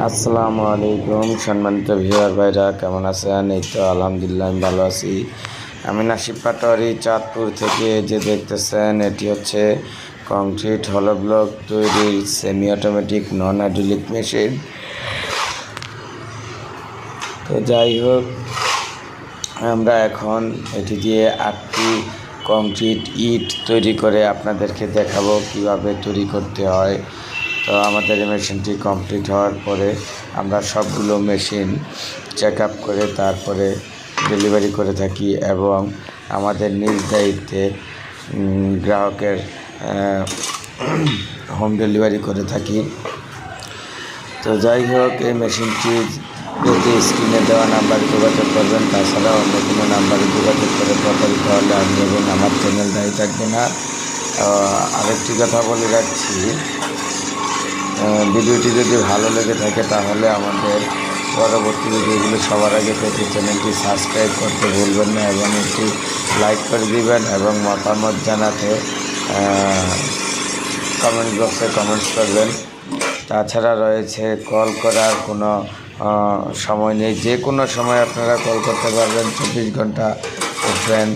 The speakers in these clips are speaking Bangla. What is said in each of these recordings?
আসসালামু আলাইকুম সম্মানিত ভিউয়ার ভাইরা, কেমন আছেন? এই তো আলহামদুলিল্লাহ আমি ভালো আছি। আমি নাসিব পাটোয়ারি চাঁদপুর থেকে যে দেখতেছেন এটি হচ্ছে কংক্রিট হলো ব্লক তৈরির সেমি অটোমেটিক নন হাইড্রোলিক মেশিন। তো যাই হোক, আমরা এখন এটি দিয়ে 8টি কংক্রিট ইট তৈরি করে আপনাদেরকে দেখাবো কিভাবে তৈরি করতে হয়। তো আমাদের এই মেশিনটি কমপ্লিট হওয়ার পরে আমরা সবগুলো মেশিন চেক আপ করে তারপরে ডেলিভারি করে থাকি এবং আমাদের নিজ দায়িত্বে গ্রাহকের হোম ডেলিভারি করে থাকি। তো যাই হোক, এই মেশিনটি যদি স্ক্রিনে দেওয়া নাম্বারে যোগাযোগ করবেন, তাছাড়া অন্য কোনো নাম্বারে যোগাযোগ করে প্রতারিত হলে আমি এবং আমার চ্যানেল দায়ী থাকবে না। আরেকটি কথা বলে রাখছি, ভিডিওটি যদি ভালো লেগে থাকে তাহলে আমাদের পরবর্তী ভিডিওগুলো সবার আগে পেতে চ্যানেলটি সাবস্ক্রাইব করতে ভুলবেন না এবং একটি লাইক করে দিবেন এবং মতামত জানাতে কমেন্ট বক্সে কমেন্টস করবেন। তাছাড়া রয়েছে কল করার কোনো সময় নেই, যে কোনো সময় আপনারা কল করতে পারবেন, 24 ঘন্টা ওপেন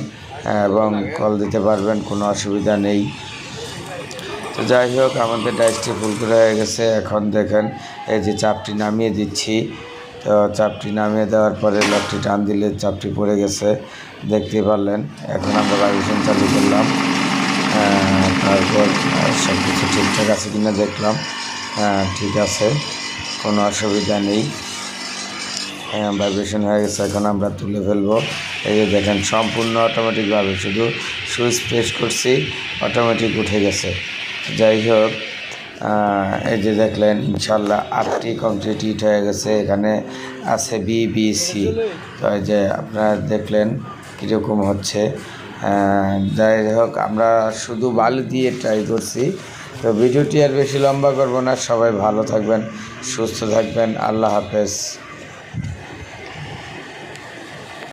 এবং কল দিতে পারবেন, কোনো অসুবিধা নেই। তো যাই হোক, আমাদের ডাইসটি ফুল করে হয়ে গেছে। এখন দেখেন এই যে চাপটি নামিয়ে দিচ্ছি। তো চাপটি নামিয়ে দেওয়ার পরে লকটি টান দিলে চাপটি পড়ে গেছে, দেখতে পারলেন। এখন আমরা ভাইব্রেশন চালু করলাম, তারপর সব কিছু ঠিকঠাক আছে কিনা দেখলাম। ঠিক আছে, কোনো অসুবিধা নেই, ভাইব্রেশন হয়ে গেছে। এখন আমরা তুলে ফেলবো। এই যে দেখেন সম্পূর্ণ অটোমেটিকভাবে, শুধু সুইচ প্রেস করছি অটোমেটিক উঠে গেছে। যাই হোক, এই যে দেখলেন ইনশাল্লাহ 8টি কংক্রিট ইট হয়ে গেছে। এখানে আছে BBC। তো এই যে আপনারা দেখলেন কীরকম হচ্ছে। যাই হোক, আমরা শুধু বালু দিয়ে ট্রাই করছি। তো ভিডিওটি আর বেশি লম্বা করব না, সবাই ভালো থাকবেন, সুস্থ থাকবেন, আল্লাহ হাফেজ।